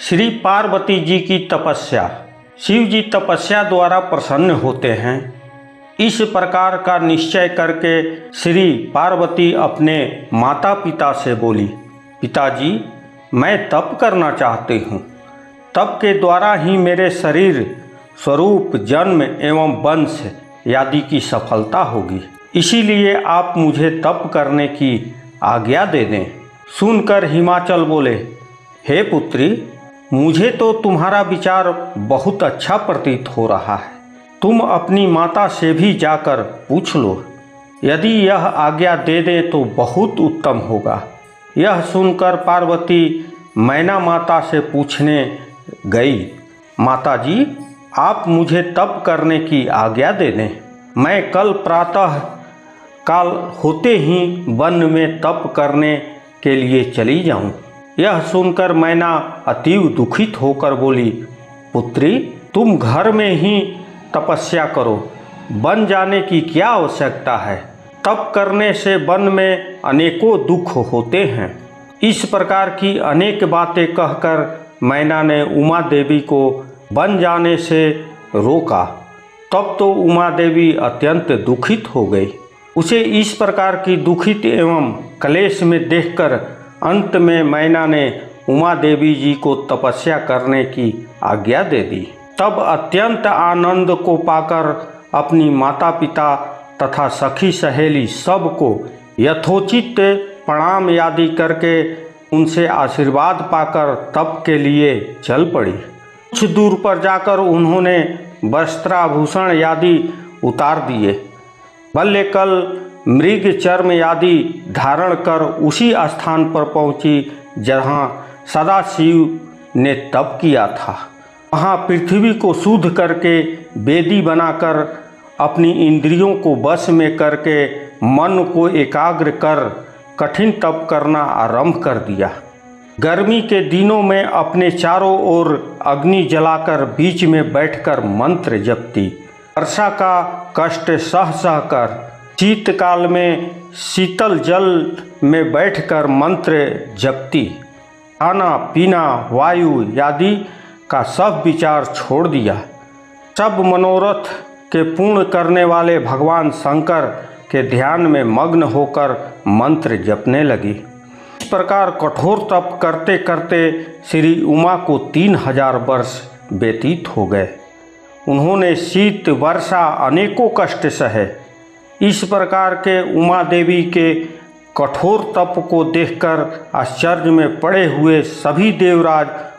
श्री पार्वती जी की तपस्या। शिव जी तपस्या द्वारा प्रसन्न होते हैं। इस प्रकार का निश्चय करके श्री पार्वती अपने माता पिता से बोली, पिताजी मैं तप करना चाहती हूँ। तप के द्वारा ही मेरे शरीर स्वरूप जन्म एवं वंश आदि की सफलता होगी, इसीलिए आप मुझे तप करने की आज्ञा दे दें। सुनकर हिमाचल बोले, हे पुत्री, मुझे तो तुम्हारा विचार बहुत अच्छा प्रतीत हो रहा है। तुम अपनी माता से भी जाकर पूछ लो, यदि यह आज्ञा दे दे तो बहुत उत्तम होगा। यह सुनकर पार्वती मैना माता से पूछने गई, माताजी आप मुझे तप करने की आज्ञा दे दें। मैं कल प्रातः काल होते ही वन में तप करने के लिए चली जाऊं। यह सुनकर मैना अतीव दुखित होकर बोली, पुत्री तुम घर में ही तपस्या करो, वन जाने की क्या आवश्यकता है। तप करने से वन में अनेकों दुख होते हैं। इस प्रकार की अनेक बातें कहकर मैना ने उमा देवी को वन जाने से रोका। तब तो उमा देवी अत्यंत दुखित हो गई। उसे इस प्रकार की दुखित एवं क्लेश में देखकर अंत में मैना ने उमा देवी जी को तपस्या करने की आज्ञा दे दी। तब अत्यंत आनंद को पाकर अपनी माता पिता तथा सखी सहेली सबको यथोचित प्रणाम आदि करके उनसे आशीर्वाद पाकर तप के लिए चल पड़ी। कुछ दूर पर जाकर उन्होंने वस्त्राभूषण आदि उतार दिए। बल्लेकल मृग चर्म आदि धारण कर उसी स्थान पर पहुंची जहां सदाशिव ने तप किया था। वहां पृथ्वी को शुद्ध करके वेदी बनाकर अपनी इंद्रियों को वश में करके मन को एकाग्र कर कठिन तप करना आरंभ कर दिया। गर्मी के दिनों में अपने चारों ओर अग्नि जलाकर बीच में बैठकर मंत्र जपती। वर्षा का कष्ट सह सह कर शीतकाल में शीतल जल में बैठकर मंत्र जपती। खाना पीना वायु आदि का सब विचार छोड़ दिया। सब मनोरथ के पूर्ण करने वाले भगवान शंकर के ध्यान में मग्न होकर मंत्र जपने लगी। इस प्रकार कठोर तप करते करते श्री उमा को 3000 वर्ष व्यतीत हो गए। उन्होंने शीत वर्षा अनेकों कष्ट सहे। इस प्रकार के उमा देवी के कठोर तप को देखकर आश्चर्य में पड़े हुए सभी देवराज